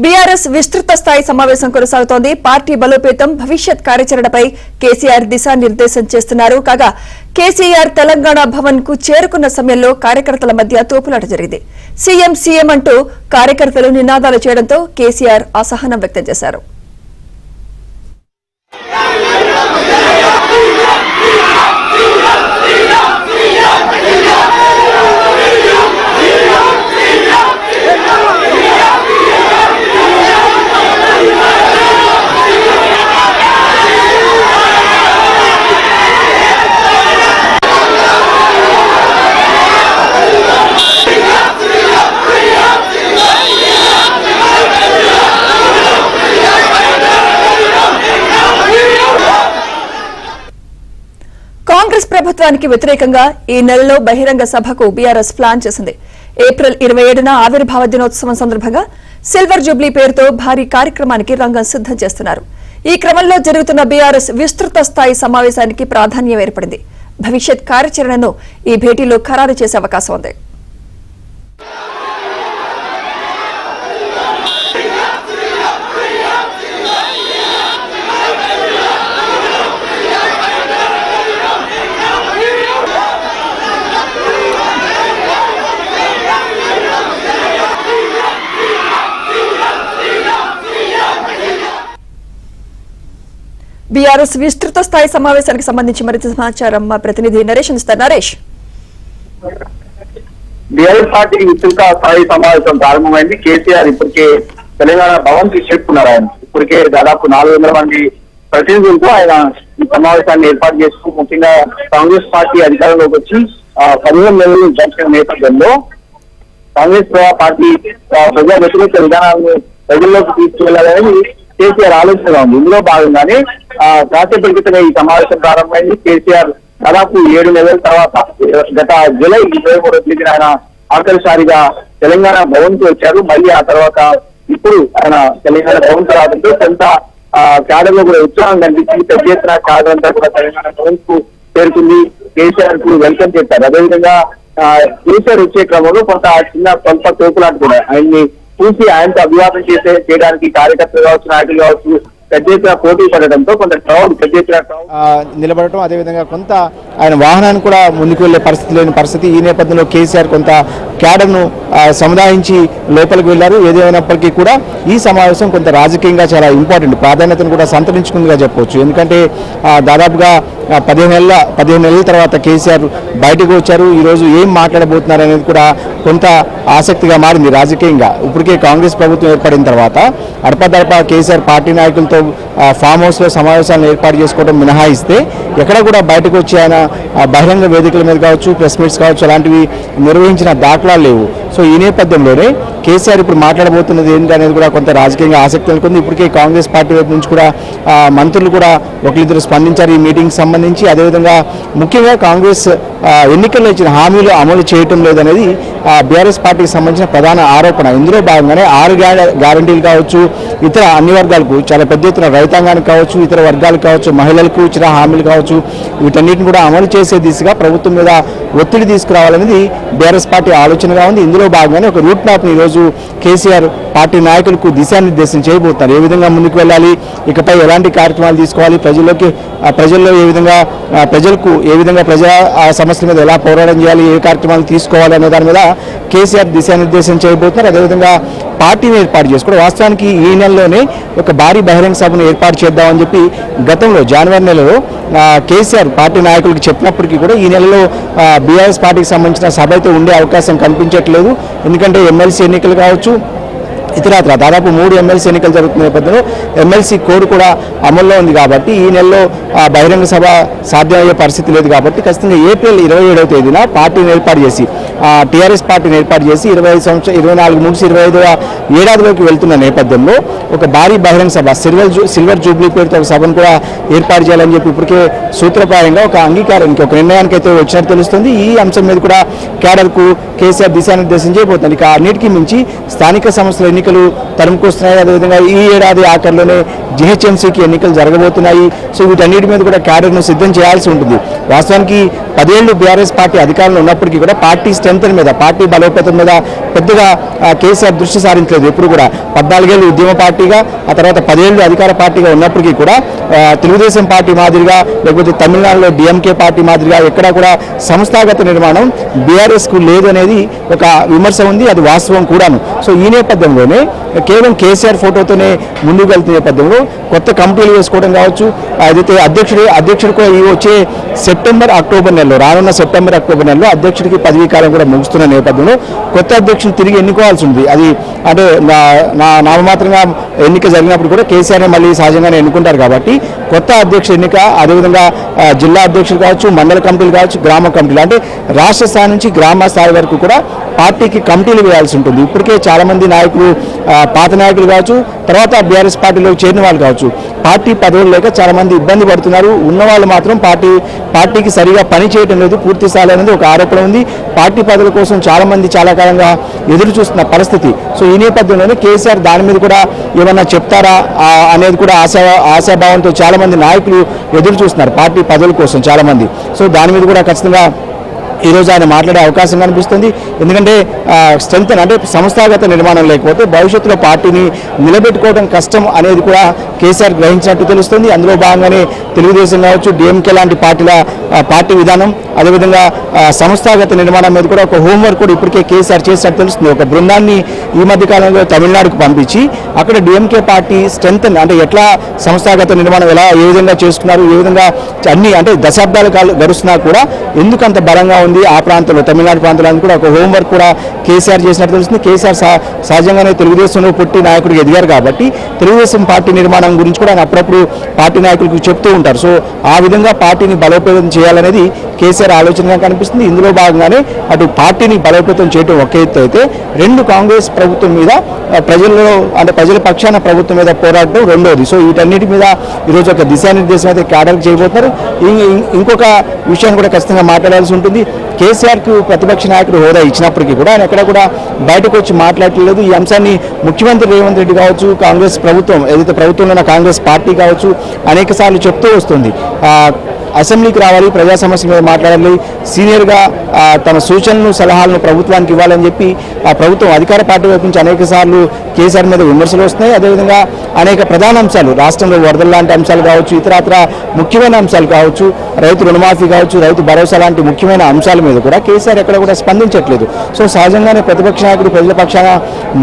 BRS విస్తృత స్థాయి సమావేశం కొనసాగుతోంది. పార్టీ బలోపేతం, భవిష్యత్ కార్యాచరణపై కేసీఆర్ దిశానిర్దేశం చేస్తున్నారు. కాగా కేసీఆర్ తెలంగాణ భవన్ కు చేరుకున్న సమయంలో కార్యకర్తల మధ్య తోపులాట జరిగింది. సీఎం అంటూ కార్యకర్తలు నినాదాలు చేయడంతో కేసీఆర్ అసహనం వ్యక్తం చేశారు. కాంగ్రెస్ ప్రభుత్వానికి వ్యతిరేకంగా ఈ నెలలో బహిరంగ సభకు బీఆర్ఎస్ ప్లాన్ చేసింది. ఏప్రిల్ 27న ఆవిర్భావ దినోత్సవం సందర్భంగా సిల్వర్ జూబ్లీ పేరుతో భారీ కార్యక్రమానికి రంగం సిద్దం చేస్తున్నారు. ఈ క్రమంలో జరుగుతున్న బీఆర్ఎస్ విస్తృత స్థాయి సమావేశానికి ప్రాధాన్యం ఏర్పడింది. భవిష్యత్ కార్యాచరణను ఈ భేటీలో ఖరారు చేసే అవకాశం ఉంది. బీఆర్ఎస్ విస్తృత స్థాయి సమావేశానికి సంబంధించి మరింత సమాచారం మా ప్రతినిధి నరేష్ ఇస్తారు. నరేష్, బీఆర్ఎస్ పార్టీ విస్తృత స్థాయి సమావేశం ప్రారంభమైంది. కేసీఆర్ ఇప్పటికే తెలంగాణ భవన్ కి చేరుకున్నారు. ఆయన ఇప్పటికే దాదాపు 400 మంది ప్రతినిధులతో ఆయన ఈ సమావేశాన్ని ఏర్పాటు చేస్తూ ముఖ్యంగా కాంగ్రెస్ పార్టీ అధికారంలోకి వచ్చి 15 నెలలు జరిగిన నేపథ్యంలో కాంగ్రెస్ పార్టీ ప్రజా వ్యతిరేక విధానాలను ప్రజల్లోకి తీసుకువెళ్లాలని కేసీఆర్ ఆలోచనగా ఉంది. ఇందులో భాగంగానే కాసేపటి క్రితమే ఈ సమావేశం ప్రారంభమైంది. కేసీఆర్ దాదాపు 7 నెలల తర్వాత గత జూలై 23వ తేదీన ఆయన ఆఖరిసారిగా తెలంగాణ భవన్ కు వచ్చారు. మళ్ళీ ఆ తర్వాత ఇప్పుడు ఆయన తెలంగాణ భవన్ రావడంతో కొంత క్యాడర్ లో కూడా ఉత్సాహం కనిపించింది. పెద్ద ఎత్తున క్యాడర్ అంతా కూడా తెలంగాణ భవన్ కు చేరుకుంది. కేసీఆర్ కు వెల్కమ్ చేశారు. అదేవిధంగా కేసీఆర్ వచ్చే క్రమంలో కొంత స్వల్ప తోపులాట కూడా ఆయన్ని చూసి ఆయనతో అభివాదం చేయడానికి కార్యకర్తలు కావచ్చు, నాయకులు కావచ్చు పెద్ద ఎత్తున పోటీ పడడంతో కొంత క్రౌడ్ పెద్ద ఎత్తున నిలబడటం, అదేవిధంగా కొంత ఆయన వాహనాన్ని కూడా ముందుకు వెళ్లే పరిస్థితి లేని పరిస్థితి. ఈ నేపథ్యంలో కేసీఆర్ కొంత క్యాడర్ను సముదాయించి లోపలికి వెళ్లారు. ఏదేమైనప్పటికీ కూడా ఈ సమావేశం కొంత రాజకీయంగా చాలా ఇంపార్టెంట్, ప్రాధాన్యతను కూడా సంతరించుకుందిగా చెప్పవచ్చు. ఎందుకంటే దాదాపుగా 15 నెలల తర్వాత కేసీఆర్ బయటకు వచ్చారు. ఈరోజు ఏం మాట్లాడబోతున్నారు అనేది కూడా కొంత ఆసక్తిగా మారింది రాజకీయంగా. ఇప్పటికే కాంగ్రెస్ ప్రభుత్వం ఏర్పడిన తర్వాత అడపదడప కేసీఆర్ పార్టీ నాయకులతో ఫామ్ హౌస్ లో సమావేశాలను ఏర్పాటు చేసుకోవడం మినహాయిస్తే ఎక్కడ కూడా బయటకు వచ్చి ఆయన బహిరంగ వేదికల మీద కావచ్చు, ప్రెస్ మీట్స్ కావచ్చు అలాంటివి నిర్వహించిన దాఖలాలు లేవు. సో ఈ నేపథ్యంలోనే కేసీఆర్ ఇప్పుడు మాట్లాడబోతున్నది ఏంటి అనేది కూడా కొంత రాజకీయంగా ఆసక్తి నెలకొంది. ఇప్పటికే కాంగ్రెస్ పార్టీ వైపు నుంచి కూడా మంత్రులు కూడా ఒకరిద్దరు స్పందించారు ఈ మీటింగ్ సంబంధించి. అదేవిధంగా ముఖ్యంగా కాంగ్రెస్ ఎన్నికల్లో ఇచ్చిన హామీలు అమలు చేయటం లేదనేది బీఆర్ఎస్ పార్టీకి సంబంధించిన ప్రధాన ఆరోపణ. ఇందులో భాగంగానే 6 గ్యారంటీలు కావచ్చు, ఇతర అన్ని వర్గాలకు చాలా పెద్ద ఎత్తున రైతాంగానికి కావచ్చు, ఇతర వర్గాలకు కావచ్చు, మహిళలకు ఇచ్చిన హామీలు కావచ్చు, వీటన్నిటిని కూడా అమలు చేసే దిశగా ప్రభుత్వం మీద ఒత్తిడి తీసుకురావాలనేది బీఆర్ఎస్ పార్టీ ఆలోచనగా ఉంది. ఇందులో భాగంగానే ఒక రూట్ మ్యాప్ని ఈరోజు కేసీఆర్ పార్టీ నాయకులకు దిశానిర్దేశం చేయబోతున్నారు. ఏ విధంగా ముందుకు వెళ్ళాలి, ఇకపై ఎలాంటి కార్యక్రమాలు తీసుకోవాలి, ప్రజల్లో ఏ విధంగా ప్రజలకు ఏ విధంగా ప్రజా సమస్యల మీద ఎలా పోరాటం చేయాలి, ఏ కార్యక్రమాలు తీసుకోవాలి అనే దాని మీద కేసీఆర్ దిశానిర్దేశం చేయబోతున్నారు. అదేవిధంగా పార్టీని ఏర్పాటు చేసుకోవడం, వాస్తవానికి ఈ నెలలోనే ఒక భారీ బహిరంగ సభను ఏర్పాటు చేద్దామని చెప్పి గతంలో జనవరి నెలలో కేసీఆర్ పార్టీ నాయకులకు చెప్పినప్పటికీ కూడా ఈ నెలలో బీఆర్ఎస్ పార్టీకి సంబంధించిన సభ అయితే ఉండే అవకాశం కనిపించట్లేదు. ఎందుకంటే ఎమ్మెల్సీ ఎన్నికలు కావచ్చు, ఇతరత్ర దాదాపు 3 ఎమ్మెల్సీ ఎన్నికలు జరుగుతున్న నేపథ్యంలో ఎమ్మెల్సీ కోడ్ కూడా అమల్లో ఉంది కాబట్టి ఈ నెలలో బహిరంగ సభ సాధ్యమయ్యే పరిస్థితి లేదు. కాబట్టి ఖచ్చితంగా ఏప్రిల్ 27వ తేదీన పార్టీని ఏర్పాటు చేసి టీఆర్ఎస్ పార్టీని ఏర్పాటు చేసి 24 నుంచి 25వ ఏడాదిలోకి వెళ్తున్న నేపథ్యంలో ఒక భారీ బహిరంగ సభ సిల్వర్ జూబ్లీ పేరుతో ఒక సభను కూడా ఏర్పాటు చేయాలని చెప్పి ఇప్పటికే సూత్రప్రాయంగా ఒక అంగీకారానికి ఒక నిర్ణయానికి అయితే వచ్చినట్టు తెలుస్తుంది. ఈ అంశం మీద కూడా క్యాడర్కు కేసీఆర్ దిశానిర్దేశం చేయబోతుంది. ఇక అన్నిటికీ మించి స్థానిక సంస్థల ఎన్నికలు ఎన్నికలు తరుముకొస్తున్నాయి. అదేవిధంగా ఈ ఏడాది ఆఖరిలోనే జిహెచ్ఎంసీకి ఎన్నికలు జరగబోతున్నాయి. సో వీటన్నిటి మీద కూడా క్యాడర్ను సిద్ధం చేయాల్సి ఉంటుంది. వాస్తవానికి 10 ఏళ్లు బీఆర్ఎస్ పార్టీ అధికారంలో ఉన్నప్పటికీ కూడా పార్టీ స్ట్రెంత్ మీద, పార్టీ బలోపేతం మీద పెద్దగా కేసీఆర్ దృష్టి సారించలేదు. ఎప్పుడు కూడా 14 ఏళ్ళు ఉద్యమ పార్టీగా, ఆ తర్వాత 10 ఏళ్ళు అధికార పార్టీగా ఉన్నప్పటికీ కూడా తెలుగుదేశం పార్టీ మాదిరిగా, లేకపోతే తమిళనాడులో డిఎంకే పార్టీ మాదిరిగా ఎక్కడా కూడా సంస్థాగత నిర్మాణం బీఆర్ఎస్కు లేదు అనేది ఒక విమర్శ ఉంది. అది వాస్తవం కూడాను. సో ఈ నేపథ్యంలోనే కేవలం కేసీఆర్ ఫోటోతోనే ముందుకు వెళ్తున్న నేపథ్యంలో కొత్త కమిటీలు వేసుకోవడం కావచ్చు, అదైతే అధ్యక్షుడు కూడా ఈ వచ్చే అక్టోబర్ నెలలో, రానున్న అక్టోబర్ నెలలో అధ్యక్షుడికి పదవీ కాలం కూడా ముగుస్తున్న నేపథ్యంలో కొత్త అధ్యక్షుడు తిరిగి ఎన్నుకోవాల్సి ఉంది. అది అంటే నామమాత్రంగా ఎన్నిక జరిగినప్పుడు కూడా కేసీఆర్ని మళ్ళీ సహజంగానే ఎన్నుకుంటారు కాబట్టి కొత్త అధ్యక్షుడు ఎన్నిక, అదేవిధంగా జిల్లా అధ్యక్షులు కావచ్చు, మండల కమిటీలు కావచ్చు, గ్రామ కమిటీలు, అంటే రాష్ట్ర స్థాయి నుంచి గ్రామ స్థాయి వరకు కూడా పార్టీకి కమిటీలు వేయాల్సి ఉంటుంది. ఇప్పటికే చాలామంది నాయకులు, పాత నాయకులు కావచ్చు, తర్వాత బీఆర్ఎస్ పార్టీలో చేరిన వాళ్ళు కావచ్చు, పార్టీ పదవులు లేక చాలామంది ఇబ్బంది పడుతున్నారు. ఉన్నవాళ్ళు మాత్రం పార్టీకి సరిగా పని చేయడం లేదు, పూర్తి స్థాయి అనేది ఒక ఆరోపణ ఉంది. పార్టీ పదవుల కోసం చాలామంది చాలా కాలంగా ఎదురు చూస్తున్న పరిస్థితి. సో ఈ నేపథ్యంలోనే కేసీఆర్ దాని మీద కూడా ఏమన్నా చెప్తారా అనేది కూడా ఆశాభావంతో చాలామంది నాయకులు ఎదురు చూస్తున్నారు పార్టీ పదవుల కోసం చాలామంది. సో దాని మీద కూడా ఖచ్చితంగా ఈరోజు ఆయన మాట్లాడే అవకాశం కనిపిస్తుంది. ఎందుకంటే స్ట్రెంత్ అంటే సంస్థాగత నిర్మాణం లేకపోతే భవిష్యత్తులో పార్టీని నిలబెట్టుకోవడం కష్టం అనేది కూడా కేసీఆర్ గ్రహించినట్టు తెలుస్తుంది. అందులో భాగంగానే తెలుగుదేశం కావచ్చు, డిఎంకే లాంటి పార్టీ విధానం, అదేవిధంగా సంస్థాగత నిర్మాణం మీద కూడా ఒక హోంవర్క్ కూడా ఇప్పటికే కేసీఆర్ చేసినట్టు తెలుస్తుంది. ఒక బృందాన్ని ఈ మధ్య కాలంలో తమిళనాడుకు పంపించి అక్కడ డిఎంకే పార్టీ స్ట్రెంత్ అంటే ఎట్లా సంస్థాగత నిర్మాణం ఏ విధంగా చేసుకున్నారు, ఏ విధంగా అన్ని అంటే దశాబ్దాలు గడుస్తున్నా కూడా ఎందుకు అంత బలంగా ఉంది ఆ ప్రాంతంలో, తమిళనాడు ప్రాంతంలో కూడా ఒక హోంవర్క్ కూడా కేసీఆర్ చేసినట్టు తెలుస్తుంది. కేసీఆర్ సహజంగానే తెలుగుదేశంలో పుట్టి నాయకుడికి ఎదిగారు కాబట్టి తెలుగుదేశం పార్టీ నిర్మాణం గురించి కూడా ఆయన అప్పుడప్పుడు పార్టీ నాయకులకు చెప్తూ ఉంటారు. సో ఆ విధంగా పార్టీని బలోపేతం చేయాలనేది కేసీఆర్ ఆలోచనగా కనిపిస్తుంది. ఇందులో భాగంగానే అటు పార్టీని బలోపేతం చేయడం ఒక ఎత్తు అయితే, కాంగ్రెస్ ప్రభుత్వం మీద ప్రజల పక్షాన ప్రభుత్వం మీద పోరాడటం రెండోది. సో వీటన్నిటి మీద ఈరోజు ఒక దిశానిర్దేశం అయితే క్యాడర్ చేయబోతున్నారు. ఇంకొక విషయాన్ని కూడా ఖచ్చితంగా మాట్లాడాల్సి ఉంటుంది. కేసీఆర్కు ప్రతిపక్ష నాయకుడు హోదా ఇచ్చినప్పటికీ కూడా ఆయన ఎక్కడ కూడా బయటకు వచ్చి మాట్లాడలేదు. ఈ అంశాన్ని ముఖ్యమంత్రి రేవంత్ రెడ్డి కావచ్చు, కాంగ్రెస్ ప్రభుత్వం ఏదైతే ప్రభుత్వంలో ఉన్న కాంగ్రెస్ పార్టీ కావచ్చు అనేక సార్లు చెప్తూ వస్తుంది. అసెంబ్లీకి రావాలి, ప్రజా సమస్యల మీద మాట్లాడాలి, సీనియర్గా తన సూచనలు సలహాలను ప్రభుత్వానికి ఇవ్వాలని చెప్పి ఆ ప్రభుత్వం అధికార పార్టీ వైపు నుంచి అనేక సార్లు కేసీఆర్ మీద విమర్శలు వస్తున్నాయి. అదేవిధంగా అనేక ప్రధాన అంశాలు, రాష్ట్రంలో వరదల లాంటి అంశాలు కావచ్చు, ఇతరత్ర ముఖ్యమైన అంశాలు కావచ్చు, రైతు రుణమాఫీ కావచ్చు, రైతు భరోసా లాంటి ముఖ్యమైన అంశాల మీద కూడా కేసీఆర్ ఎక్కడ కూడా స్పందించట్లేదు. సో సహజంగానే ప్రతిపక్ష నాయకుడు ప్రజల పక్షాన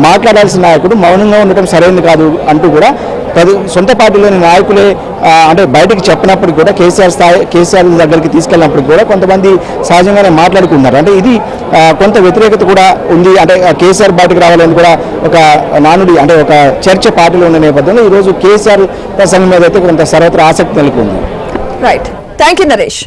మాట్లాడాల్సిన నాయకుడు మౌనంగా ఉండటం సరైనది కాదు అంటూ కూడా సొంత పార్టీలోని నాయకులే అంటే బయటకు చెప్పినప్పటికీ కూడా కేసీఆర్ దగ్గరికి తీసుకెళ్ళినప్పటికీ కూడా కొంతమంది సహజంగానే మాట్లాడుకున్నారు. అంటే ఇది కొంత వ్యతిరేకత కూడా ఉంది. అంటే కేసీఆర్ బయటకు రావాలని కూడా ఒక నానుడి అంటే ఒక చర్చ పార్టీలో ఉన్న నేపథ్యంలో ఈరోజు కేసీఆర్ ప్రసంగం మీద అయితే కొంత సర్వత్రా ఆసక్తి నెలకొంది. Right, thank you Naresh.